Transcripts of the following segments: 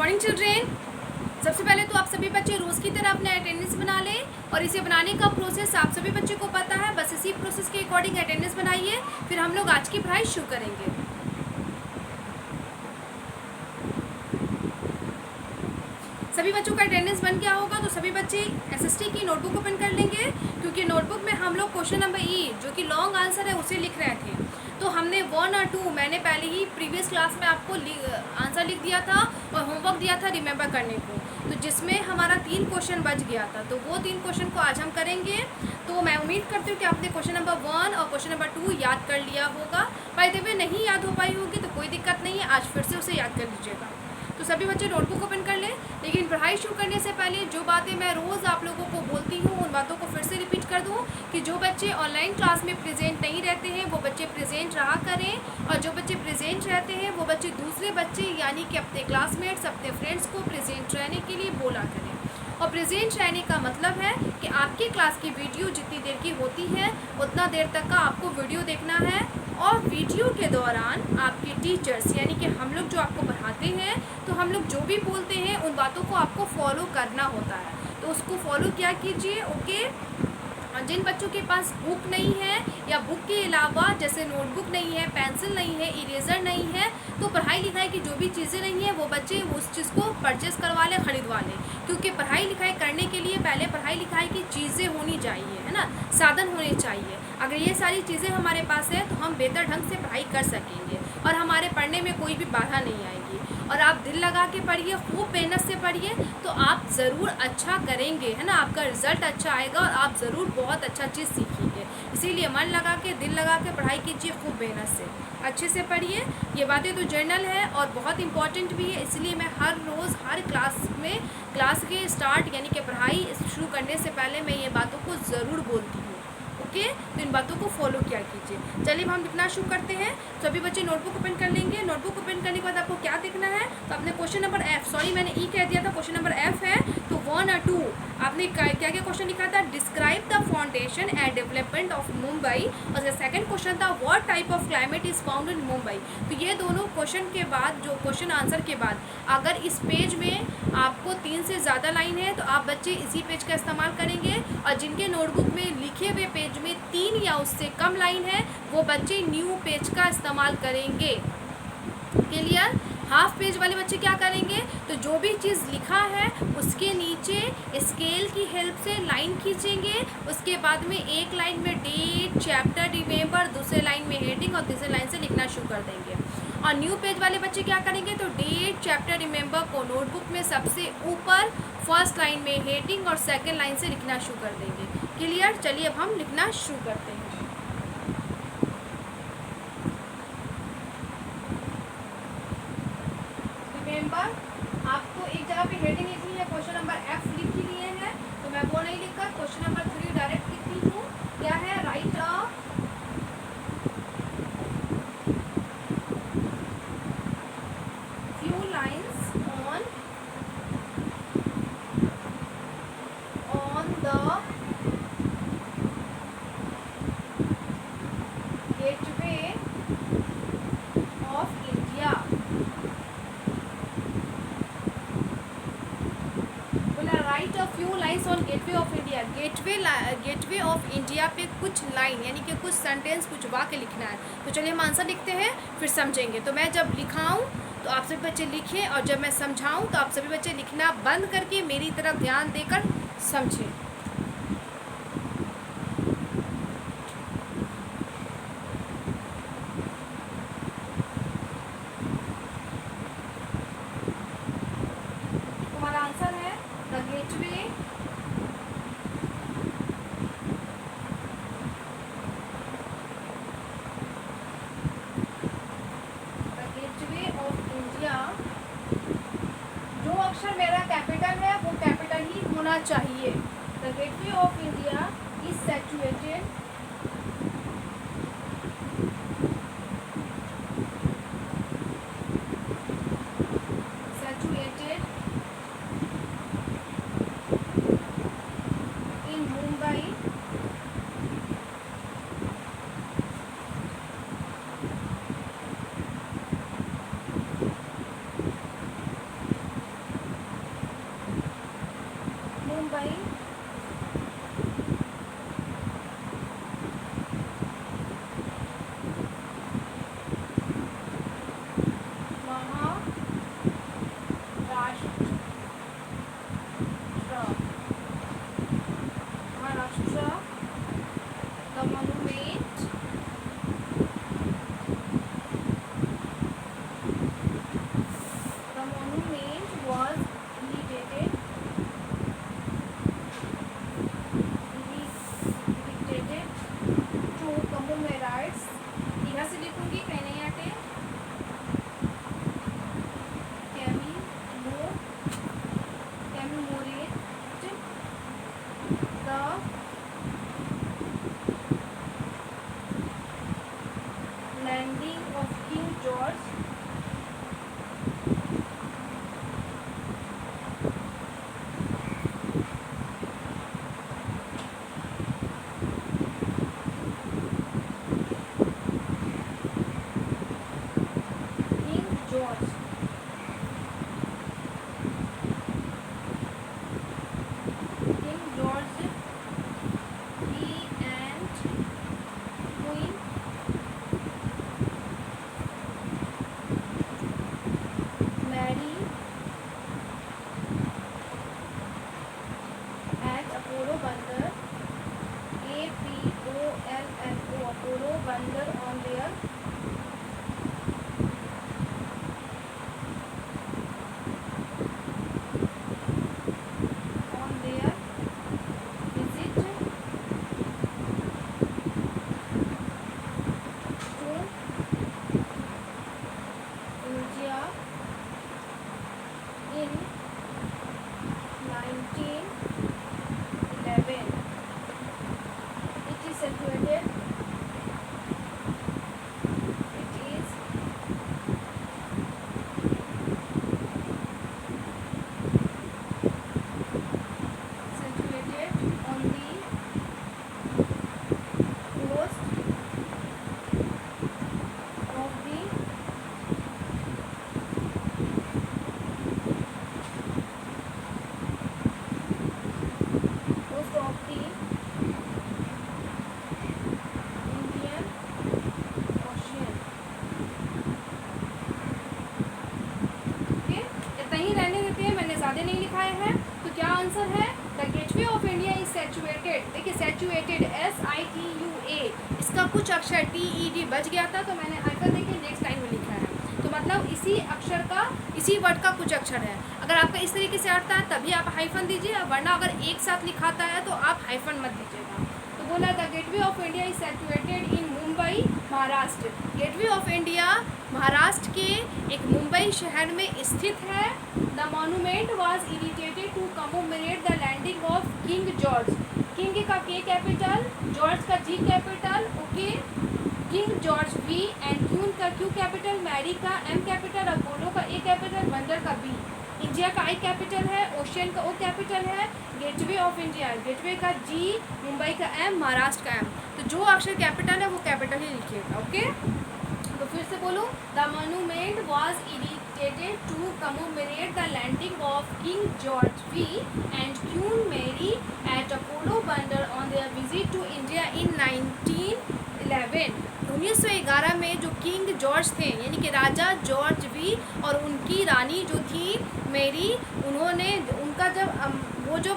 Morning children. सबसे पहले तो आप सभी बच्चे रोज़ की तरह अपने अटेंडेंस बना लें और इसे बनाने का प्रोसेस आप सभी बच्चे को पता है। बस इसी प्रोसेस के अकॉर्डिंग अटेंडेंस बनाइए, फिर हम लोग आज की पढ़ाई शुरू करेंगे। सभी बच्चों का अटेंडेंस बन गया होगा तो सभी बच्चे एसएसटी की नोटबुक ओपन कर लेंगे, क्योंकि नोटबुक में हम लोग क्वेश्चन नंबर ई जो कि लॉन्ग आंसर है उसे लिख रहे थे। तो हमने 1 और 2 मैंने पहले ही प्रीवियस क्लास में आपको आंसर लिख दिया था और होमवर्क दिया था रिमेंबर करने को, तो जिसमें हमारा 3 क्वेश्चन बच गया था। तो वो 3 क्वेश्चन को आज हम करेंगे। तो मैं उम्मीद करती हूँ कि आपने क्वेश्चन नंबर 1 और क्वेश्चन नंबर 2 याद कर लिया होगा। बाय द वे नहीं याद हो पाई होगी तो कोई दिक्कत नहीं है, आज फिर से उसे याद कर लीजिएगा। तो सभी बच्चे नोटबुक ओपन कर लें। लेकिन पढ़ाई शुरू करने से पहले जो बातें मैं रोज़ आप लोगों को बोलती हूँ उन बातों को फिर से रिपीट कर दूँ कि जो बच्चे ऑनलाइन क्लास में प्रेजेंट नहीं रहते हैं वो बच्चे प्रेजेंट रहा करें, और जो बच्चे प्रेजेंट रहते हैं वो बच्चे दूसरे बच्चे यानी कि अपने क्लासमेट्स अपने फ्रेंड्स को प्रेजेंट रहने के लिए बोला करें। और प्रेजेंट रहने का मतलब है कि आपके क्लास की वीडियो जितनी देर की होती है उतना देर तक का आपको वीडियो देखना है, और वीडियो के दौरान आपके टीचर्स यानी कि हम लोग जो आपको पढ़ाते हैं तो हम लोग जो भी बोलते हैं उन बातों को आपको फॉलो करना होता है। तो उसको फॉलो क्या कीजिए, ओके। जिन बच्चों के पास बुक नहीं है या बुक के अलावा जैसे नोटबुक नहीं है, पेंसिल नहीं है, इरेज़र नहीं है, तो पढ़ाई लिखाई की जो भी चीज़ें नहीं है वो बच्चे उस चीज़ को परचेस करवा लें, ख़रीदवा लें। क्योंकि पढ़ाई लिखाई करने के लिए पहले पढ़ाई लिखाई की चीज़ें होनी चाहिए, है ना, साधन होने चाहिए। अगर ये सारी चीज़ें हमारे पास है तो हम बेहतर ढंग से पढ़ाई कर सकेंगे और हमारे पढ़ने में कोई भी बाधा नहीं आएगी। और आप दिल लगा के पढ़िए, खूब मेहनत से पढ़िए, तो आप ज़रूर अच्छा करेंगे, है ना, आपका रिजल्ट अच्छा आएगा और आप ज़रूर बहुत अच्छा चीज़ सीखेंगे। इसीलिए मन लगा के दिल लगा के पढ़ाई कीजिए, खूब मेहनत से अच्छे से पढ़िए। ये बातें तो जर्नल है और बहुत इंपॉर्टेंट भी है, इसलिए मैं हर रोज़ हर क्लास में क्लास के स्टार्ट यानी कि पढ़ाई शुरू करने से पहले मैं ये बातों को ज़रूर बोलती हूँ, ओके। तो इन बातों को फॉलो किया कीजिए। चलिए हम लिखना शुरू करते हैं। सभी बच्चे नोटबुक ओपन कर लेंगे। नोटबुक ओपन करने के बाद आपको क्या देखना है, तो आपने क्वेश्चन नंबर एफ, सॉरी मैंने ई कह दिया था, क्वेश्चन नंबर एफ है। तो 1 और 2 आपने क्या क्या क्वेश्चन लिखा था, describe the foundation and development of Mumbai, और सेकंड क्वेश्चन था what type of climate is found in Mumbai. तो ये दोनों क्वेश्चन के बाद जो क्वेश्चन आंसर के बाद अगर इस पेज में आपको 3 से ज़्यादा लाइन है तो आप बच्चे इसी पेज का इस्तेमाल करेंगे, और जिनके नोटबुक में लिखे हुए पेज में 3 या उससे कम लाइन है वो बच्चे न्यू पेज का इस्तेमाल करेंगे। क्लियर। हाफ पेज वाले बच्चे क्या करेंगे, तो जो भी चीज़ लिखा है उसके नीचे स्केल की हेल्प से लाइन खींचेंगे, उसके बाद में एक लाइन में डेट, चैप्टर, रिमेंबर, दूसरे लाइन में हेडिंग और तीसरे लाइन से लिखना शुरू कर देंगे। और न्यू पेज वाले बच्चे क्या करेंगे, तो डेट, चैप्टर, रिमेंबर को नोटबुक में सबसे ऊपर फर्स्ट लाइन में हेडिंग और सेकेंड लाइन से लिखना शुरू कर देंगे। क्लियर। चलिए अब हम लिखना शुरू करते हैं। रिमेंबर, आपको एक जगह पे हेडिंग लिखनी है, क्वेश्चन नंबर एफ लिख ही लिए हैं, तो मैं वो नहीं लिखकर क्वेश्चन नंबर 3 डायरेक्ट लिखती हूँ। क्या है, write a few lines on the gateway of India। बोला right a few lines on gateway of India. Gateway of India पे कुछ लाइन यानी कि कुछ सेंटेंस, कुछ वाक्य लिखना है। तो चलिए हम आंसर लिखते हैं फिर समझेंगे। तो मैं जब लिखाऊं तो आप सभी बच्चे लिखें, और जब मैं समझाऊं तो आप सभी बच्चे लिखना बंद करके मेरी तरफ ध्यान देकर समझें। हमारा आंसर है द गेटवे ऑफ इंडिया। जो अक्षर मेरा कैपिटल है वो कैपिटल ही होना चाहिए। The Gateway of India is saturated in Mumbai ज़्यादा नहीं लिखाए हैं। तो क्या आंसर है? The Gateway of India is situated. देखिए सैचुएटेड SITUA, इसका कुछ अक्षर TED बच गया था तो मैंने हाइफन देखिए नेक्स्ट लाइन में लिखा है। तो मतलब इसी अक्षर का, इसी वर्ड का कुछ अक्षर है। अगर आपका इस तरीके से आता है तभी आप हाइफन दीजिए, वरना अगर एक साथ लिखाता है तो आप हाइफन मत दीजिएगा। तो बोला the Gateway of India is situated in Mumbai Maharashtra. Gateway of India Maharashtra के एक मुंबई शहर में स्थित है। The monument was irritated to commemorate the landing of King George. King का K कैपिटल, जॉर्ज का G capital, okay, King George V and Queen का Q capital, Mary का M कैपिटल, अपोलो का A कैपिटल, बंदर का B, India का I capital है, ocean का O capital है, गेटवे ऑफ इंडिया, गेटवे का G, मुंबई का M, महाराष्ट्र का M। तो जो अक्षर कैपिटल है वो कैपिटल ही लिखिएगा, ओके। तो फिर से बोलो, the monument was irritated to commemorate the landing of King George V and Queen Mary at Apollo Bunder on their visit to India in 1911 में जो किंग जॉर्ज थे यानी कि राजा जॉर्ज V और उनकी रानी जो थी मैरी, उन्होंने उनका जब वो जो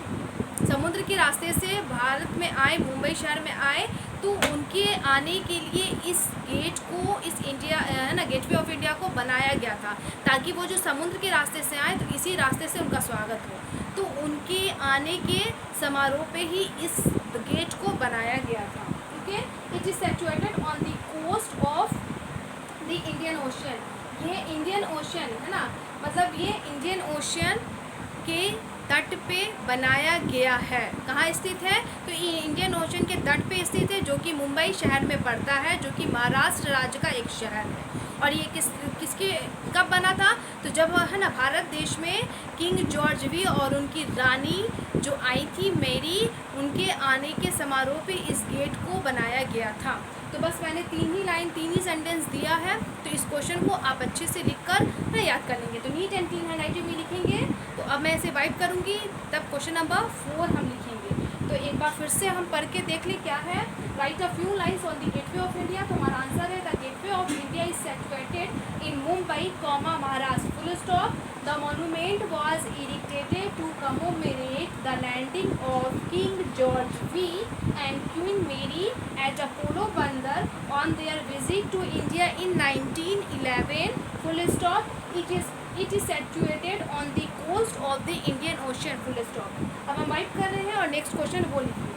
समुद्र के रास्ते से भारत में आए, मुंबई शहर में आए, तो उनके आने के लिए इस गेट को, इस इंडिया है ना गेटवे ऑफ इंडिया को बनाया गया था, ताकि वो जो समुद्र के रास्ते से आए तो इसी रास्ते से उनका स्वागत हो। तो उनके आने के समारोह पे ही इस गेट को बनाया गया था, ठीक है। It is situated on the coast of the Indian Ocean. ये इंडियन ओशन है ना, मतलब ये इंडियन ओशन के तट पे बनाया गया है। कहाँ स्थित है? तो ये इंडियन ओशन के तट पे स्थित है, जो कि मुंबई शहर में पड़ता है, जो कि महाराष्ट्र राज्य का एक शहर है। और ये किसके कब बना था? तो जब है ना भारत देश में किंग जॉर्ज V और उनकी रानी जो आई थी मैरी, उनके आने के समारोह पे इस गेट को बनाया गया था। तो बस मैंने 3 ही लाइन 3 ही सेंटेंस दिया है, तो इस क्वेश्चन को आप अच्छे से लिखकर ना याद कर लेंगे। तो नीट एंड क्लीन हैंडराइटिंग में लिखेंगे। तो अब मैं इसे वाइप करूँगी, तब क्वेश्चन नंबर 4 हम लिखेंगे। तो एक बार फिर से हम पढ़ के देख लें क्या है। Write a few lines on the Gateway of India. तो हमारा आंसर है the Gateway of India is situated in Mumbai, Maharashtra, full stop. The monument was irritated to commemorate the landing of King George V and Queen Mary at Apollo Bunder on their visit to India in 1911, full stop. It is situated on the coast of the Indian Ocean, full stop। अब हम wipe कर रहे हैं और next question वो लिखेंगे।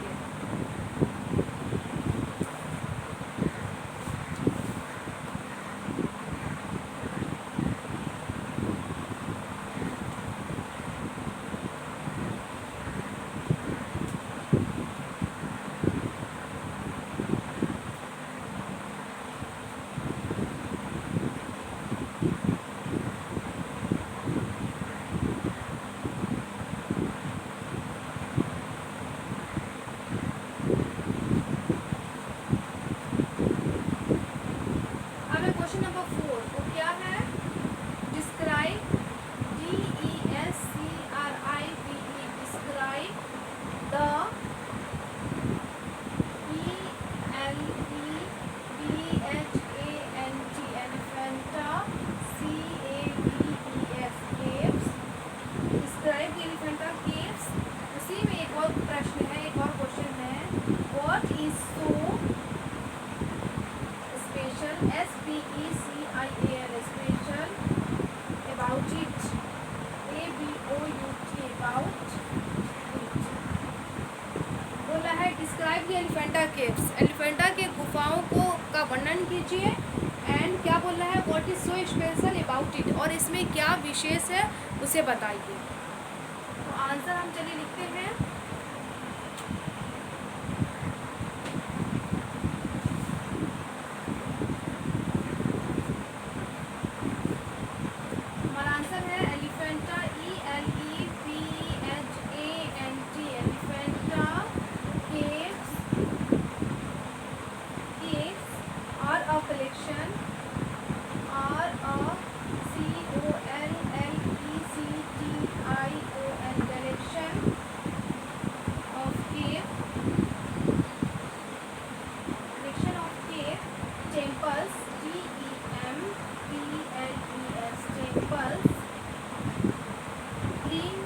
एलिफेंटा के गुफाओं का वर्णन कीजिए। एंड क्या बोल रहा है? What is so special about it, और इसमें क्या विशेष है उसे बताइए। तो आंसर हम चलिए लिखते हैं। हमारा आंसर है Elephanta, ELEPHANT, Elephanta are a collection, collection of cave temples, TEMPLES, temples, clean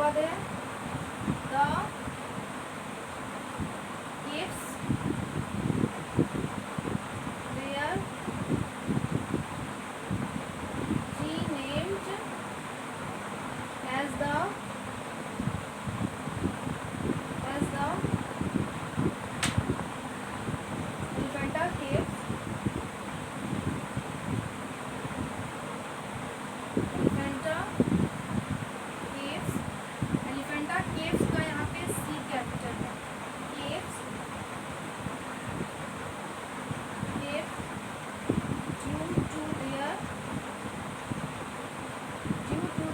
बाद है the caves were renamed as the Elephanta Caves. Elephanta Caves का यहाँ पे C कैपिटल है. Caves due to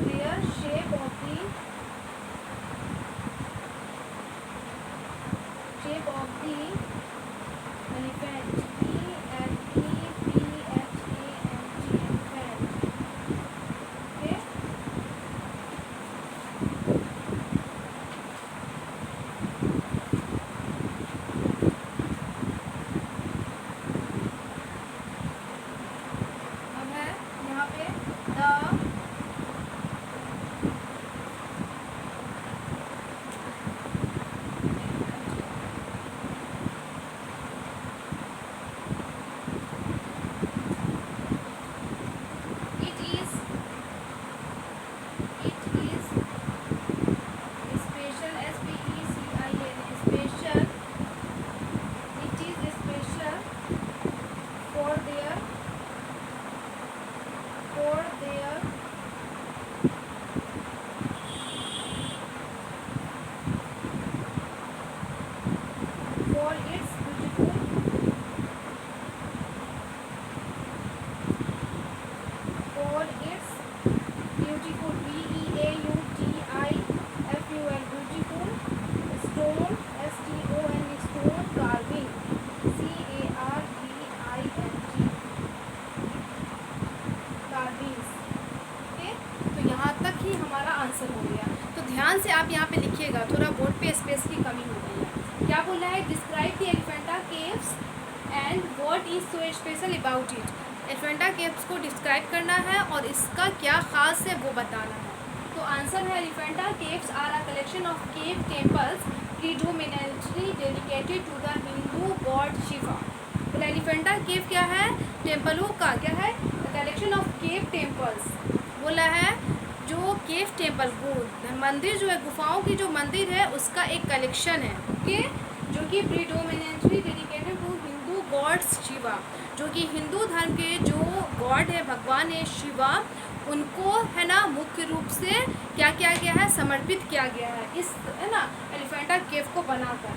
their shape of the elephant. Elephant. Okay. अब है यहाँ पे it is special special. It is special for their for its beautiful beautiful stone stone carving carvings. Okay, तो यहाँ तक ही हमारा आंसर हो गया. तो ध्यान से आप यहाँ पे लिखिएगा, थोड़ा बोर्ड पे स्पेस की कमी हो गई है. क्या बोला है? Describe the Elephanta caves and what is so special about it. Elephanta caves को डिस्क्राइब करना है और इसका क्या खास है वो बताना है. तो आंसर है Elephanta caves are a collection of cave temples predominantly dedicated to the Hindu god Shiva. तो एलिफेंटा केव क्या है? टेम्पलों का क्या है? Collection of cave temples. बोला है जो केव टेम्पल मंदिर जो है, गुफाओं की जो मंदिर है उसका एक कलेक्शन है. ओके, जो कि predominantly dedicated to Hindu gods Shiva, जो कि हिंदू धर्म के जो गॉड है, भगवान है शिवा, उनको है ना मुख्य रूप से क्या किया गया है? समर्पित किया गया है इस है ना एलिफेंटा केव को बनाकर.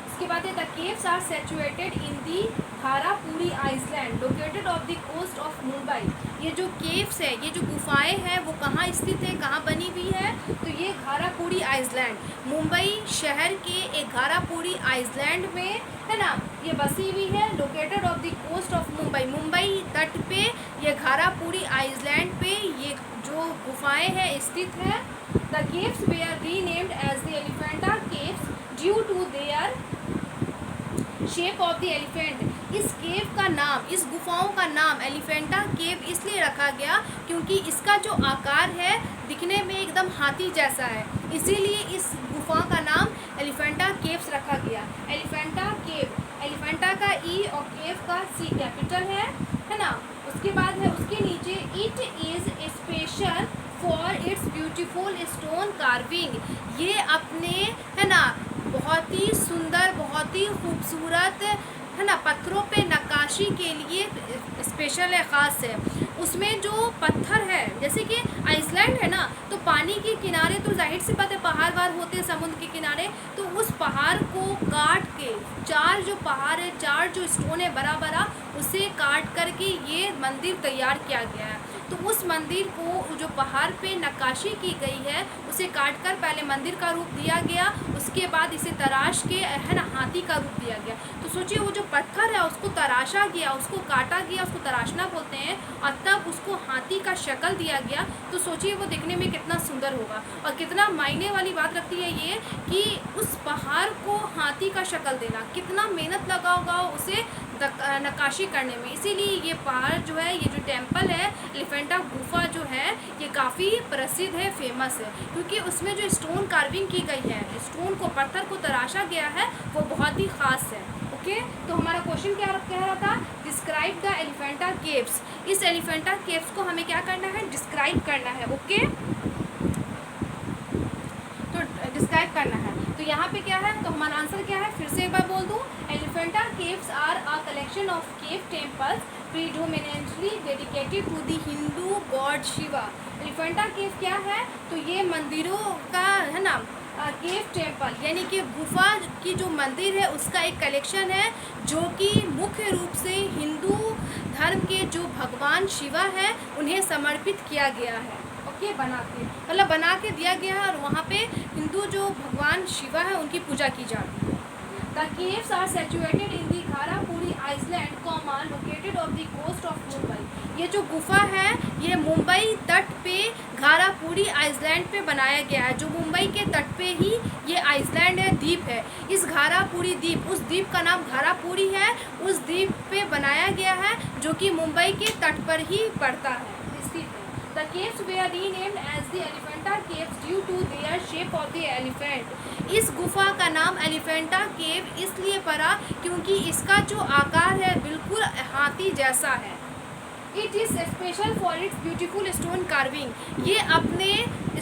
इसके बाद है the caves are situated in the Gharapuri island located off the coast of Mumbai. ये जो केव्स है, ये जो गुफाएं हैं वो कहाँ स्थित है, कहाँ बनी हुई है? तो ये घारापुरी आइसलैंड, मुंबई शहर के एक घारापुरी आइसलैंड में है ना ये बसी हुई है. Located off the coast of Mumbai, Mumbai तट पे ये घारापुरी आइसलैंड पे ये जो गुफाएं हैं स्थित है. The caves were renamed as the Elephanta caves due to their shape of the elephant. इस केव का नाम, इस गुफाओं का नाम एलिफेंटा केव इसलिए रखा गया क्योंकि इसका जो आकार है दिखने में एकदम हाथी जैसा है, इसीलिए इस गुफा का नाम एलिफेंटा केव्स रखा गया. एलिफेंटा केव, एलिफेंटा का ई और केव का सी कैपिटल है ना. उसके बाद है उसके नीचे it is special for its beautiful stone carving. ये अपने है ना बहुत ही सुंदर, बहुत ही खूबसूरत है ना पत्थरों पे नक्काशी के लिए स्पेशल है, ख़ास है. उसमें जो पत्थर है, जैसे कि आइसलैंड है ना, तो पानी के किनारे तो जाहिर सी बात है पहाड़ वहाड़ होते हैं समुद्र के किनारे, तो उस पहाड़ को काट के 4 जो पहाड़ है, 4 जो स्टोन है बड़ा बड़ा, उसे काट करके ये मंदिर तैयार किया गया है. तो उस मंदिर को जो पहाड़ पे नक्काशी की गई है उसे काटकर पहले मंदिर का रूप दिया गया, उसके बाद इसे तराश के है ना हाथी का रूप दिया गया. तो सोचिए वो जो पत्थर है उसको तराशा गया, उसको काटा गया, उसको तराशना बोलते हैं, और तब उसको हाथी का शक्ल दिया गया. तो सोचिए वो दिखने में कितना सुंदर होगा और कितना मायने वाली बात रखती है ये कि उस पहाड़ को हाथी का शक्ल देना, कितना मेहनत लगा होगा उसे नक्काशी करने में। इसीलिए ये पहाड़ जो है, ये जो टेम्पल है, एलिफेंटा गुफा जो है, ये काफ़ी प्रसिद्ध है, फेमस है, क्योंकि उसमें जो स्टोन कार्विंग की गई है, स्टोन को, पत्थर को तराशा गया है, वो बहुत ही ख़ास है। ओके, तो हमारा क्वेश्चन क्या कह रहा था, डिस्क्राइब द एलिफेंटा केव्स। इस एलिफेंटा केव्स को हमें क्या करना है, डिस्क्राइब करना है। ओके, तो डिस्क्राइब करना है। तो यहाँ पे क्या है, तो हमारा आंसर क्या है, फिर से एक बार बोल दूँ, Elephanta caves are a collection of cave temples predominantly dedicated to the Hindu god Shiva. Elephanta cave क्या है, तो ये मंदिरों का है ना, केव टेम्पल यानी कि गुफा की जो मंदिर है उसका एक कलेक्शन है, जो कि मुख्य रूप से हिंदू धर्म के जो भगवान शिवा है उन्हें समर्पित किया गया है। ओके, बना के दिया गया है, और वहाँ पे हिंदू जो भगवान शिवा है उनकी पूजा की जाती है। The caves are situated in the Gharapuri island comma located off the coast of Mumbai. ये जो गुफा है ये मुंबई तट पे घारापुरी आइलैंड पे बनाया गया है। जो मुंबई के तट पे ही ये आइलैंड है, द्वीप है। इस घारापुरी द्वीप, उस द्वीप का नाम घारापुरी है, उस द्वीप पे बनाया गया है, जो कि मुंबई के तट पर ही पड़ता है, स्थित है। The caves were renamed as the Elephanta Caves due to their shape of the elephant। इस गुफा का नाम एलिफेंटा केव इसलिए पड़ा क्योंकि इसका जो आकार है बिल्कुल हाथी जैसा है। It is special for its beautiful stone carving. ये अपने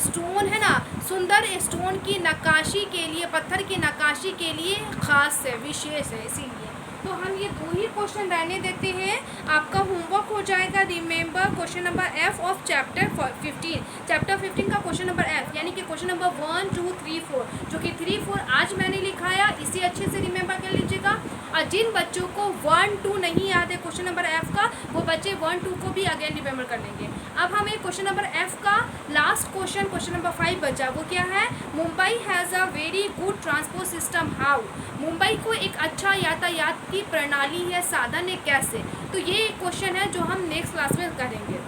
स्टोन है ना, सुंदर स्टोन की नक्काशी के लिए, पत्थर की नक्काशी के लिए खास है, विशेष है। इसीलिए तो हम ये 2 ही क्वेश्चन रहने देते हैं, आपका होमवर्क हो जाएगा। Remember question number F of chapter 15, chapter 15 का क्वेश्चन नंबर एफ, यानी कि क्वेश्चन नंबर 1, 2, 3, 4, जो कि 3, 4 आज मैंने लिखाया, इसे अच्छे से रिमेंबर कर लीजिएगा। और जिन बच्चों को 1, 2 नहीं याद है क्वेश्चन नंबर एफ का, वो बच्चे 1, 2 को भी अगेन रिमेंबर कर लेंगे। अब हमें क्वेश्चन नंबर एफ का लास्ट क्वेश्चन नंबर 5 बचा, वो क्या है, Mumbai has a very good transport system how. Mumbai को एक अच्छा यातायात की प्रणाली है, साधन है, कैसे। तो ये क्वेश्चन है जो हम नेक्स्ट क्लास में करेंगे।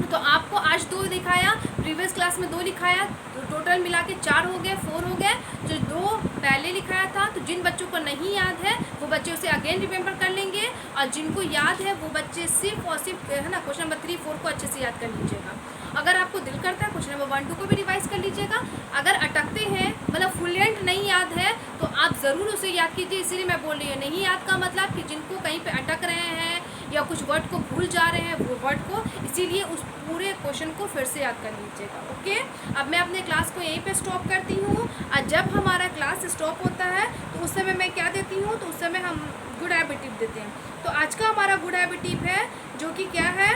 तो आपको आज 2 दिखाया, प्रीवियस क्लास में 2 लिखाया, तो टोटल मिला के 4 हो गए, 4 हो गए। जो 2 पहले लिखाया था, तो जिन बच्चों को नहीं याद है वो बच्चे उसे अगेन रिमेंबर कर लेंगे, और जिनको याद है वो बच्चे सिर्फ और सिर्फ है ना क्वेश्चन नंबर 3, 4 को अच्छे से याद कर लीजिएगा। अगर आपको दिल करता है क्वेश्चन नंबर 1, 2 को भी रिवाइज कर लीजिएगा। अगर अटकते हैं, मतलब फ्लुएंट नहीं याद है, तो आप ज़रूर उसे याद कीजिए। इसीलिए मैं बोल रही हूँ, नहीं याद का मतलब कि जिनको कहीं पे अटक रहे हैं या कुछ वर्ड को भूल जा रहे हैं, वो वर्ड को, इसीलिए उस पूरे क्वेश्चन को फिर से याद कर लीजिएगा। ओके, अब मैं अपने क्लास को यहीं पे स्टॉप करती हूँ, और जब हमारा क्लास स्टॉप होता है तो उस समय मैं क्या देती हूँ, तो उस समय हम गुड हैबिट टिप देते हैं। तो आज का हमारा गुड हैबिट टिप है, जो कि क्या है,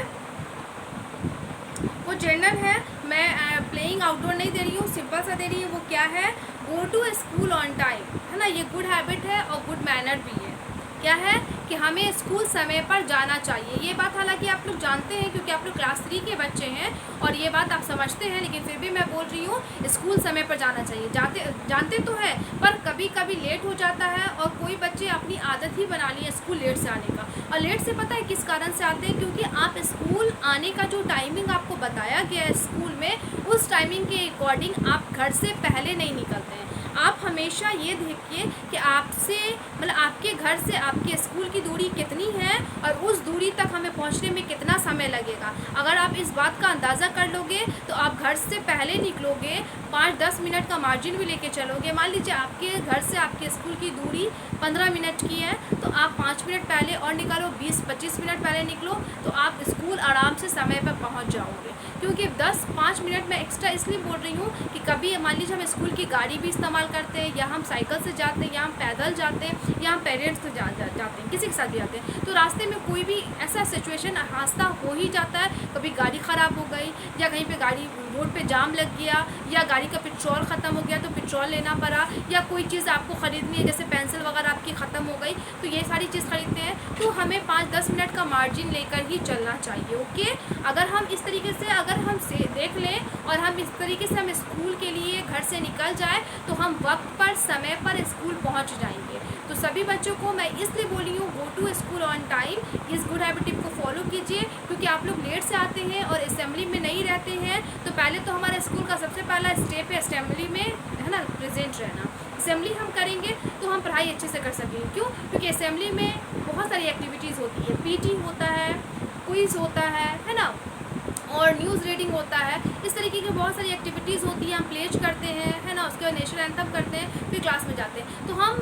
वो जनरल है। मैं प्लेइंग आउटडोर नहीं दे रही हूँ, सिंपल सा दे रही हूँ। वो क्या है, go to school on time, है ना। ये गुड हैबिट है और गुड मैनर भी है। क्या है कि हमें स्कूल समय पर जाना चाहिए। ये बात हालांकि आप लोग जानते हैं, क्योंकि आप लोग क्लास 3 के बच्चे हैं और ये बात आप समझते हैं, लेकिन फिर भी मैं बोल रही हूँ, स्कूल समय पर जाना चाहिए। जानते तो है, पर कभी कभी लेट हो जाता है, और कोई बच्चे अपनी आदत ही बना लिए स्कूल लेट से आने का। और लेट से पता है किस कारण से आते हैं, क्योंकि आप स्कूल आने का जो टाइमिंग आपको बताया गया है स्कूल में, उस टाइमिंग के अकॉर्डिंग आप घर से पहले नहीं निकलते हैं। आप हमेशा ये देखिए कि आपसे, मतलब आपके घर से आपके स्कूल की दूरी कितनी है, और उस दूरी तक हमें पहुंचने में कितना समय लगेगा। अगर आप इस बात का अंदाज़ा कर लोगे, तो आप घर से पहले निकलोगे, 5-10 मिनट का मार्जिन भी लेके चलोगे। मान लीजिए आपके घर से आपके स्कूल की दूरी 15 मिनट की है, तो आप 5 मिनट पहले और निकालो, 20-25 मिनट पहले निकलो, तो आप स्कूल आराम से समय पर पहुँच जाओगे। क्योंकि 10-5 मिनट मैं एक्स्ट्रा इसलिए बोल रही हूँ कि कभी मान लीजिए हम स्कूल की गाड़ी भी इस्तेमाल करते हैं, या हम साइकिल से जाते हैं, या हम पैदल जाते हैं, या हम पेरेंट्स से जाते हैं, किसी के साथ भी जाते हैं, तो रास्ते में कोई भी ऐसा सिचुएशन हादसा हो ही जाता है। कभी गाड़ी ख़राब हो गई, या कहीं पे गाड़ी रोड पे जाम लग गया, या गाड़ी का पेट्रोल ख़त्म हो गया तो पेट्रोल लेना पड़ा, या कोई चीज़ आपको ख़रीदनी है, जैसे पेंसिल वगैरह आपकी ख़त्म हो गई, तो ये सारी चीज़ ख़रीदते हैं, तो हमें 5-10 मिनट का मार्जिन लेकर ही चलना चाहिए। ओके, अगर हम इस तरीके से अगर हम से देख लें, और हम इस तरीके से हम स्कूल के लिए घर से निकल जाए, तो हम वक्त पर, समय पर स्कूल पहुंच जाएंगे। तो सभी बच्चों को मैं इसलिए बोली हूँ, go to school on time. इस गुड हैबिट टिप को फॉलो कीजिए, क्योंकि आप लोग लेट से आते हैं और असेंबली में नहीं रहते हैं। तो पहले तो हमारे स्कूल का सबसे पहला स्टेप है असेंबली में, है ना, प्रेजेंट रहना। असेंबली हम करेंगे तो हम पढ़ाई अच्छे से कर सकेंगे। क्यों? क्योंकि असेंबली में बहुत सारी एक्टिविटीज़ होती है, पीटी होता है, क्विज़ होता है ना, और न्यूज़ रीडिंग होता है। इस तरीके की बहुत सारी एक्टिविटीज़ होती है, हम प्लेज करते हैं, है ना, उसके बाद नेशनल एंथम करते हैं, फिर क्लास में जाते हैं। तो हम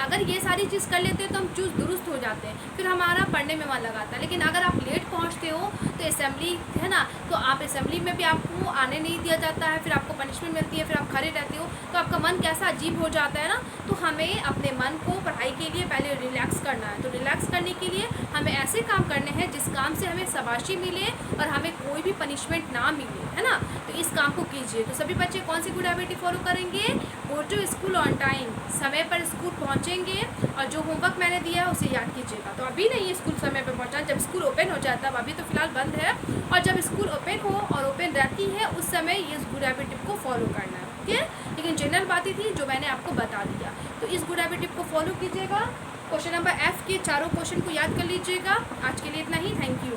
अगर ये सारी चीज़ कर लेते हैं तो हम चुस्त दुरुस्त हो जाते हैं, फिर हमारा पढ़ने में मन लगाता है। लेकिन अगर आप लेट पहुंचते हो तो असेंबली, है ना, तो आप असेंबली में भी आपको आने नहीं दिया जाता है, फिर आपको पनिशमेंट मिलती है, फिर आप खड़े रहते हो, तो आपका मन कैसा अजीब हो जाता है ना। तो हमें अपने मन को पढ़ाई के लिए पहले रिलैक्स करना है। तो रिलैक्स करने के लिए हमें ऐसे काम करने हैं जिस काम से हमें शाबाशी मिले और हमें कोई भी पनिशमेंट ना मिले, है ना। तो इस काम को कीजिए। तो सभी बच्चे कौन सी गुड हैबिट फॉलो करेंगे? Go to school on time, समय पर स्कूल पहुंचेंगे, और जो होमवर्क मैंने दिया है उसे याद कीजिएगा। तो अभी नहीं है स्कूल समय पर पहुंचना, जब स्कूल ओपन हो जाता है, अभी तो फिलहाल बंद है, और जब स्कूल ओपन हो और ओपन रहती है उस समय ये गुड हैबिट टिप को फॉलो करना है, ठीक है। लेकिन जनरल बातें थी जो मैंने आपको बता दिया, तो इस गुड हैबिट टिप को फॉलो कीजिएगा। क्वेश्चन नंबर F के चारों क्वेश्चन को याद कर लीजिएगा। आज के लिए इतना ही, थैंक यू।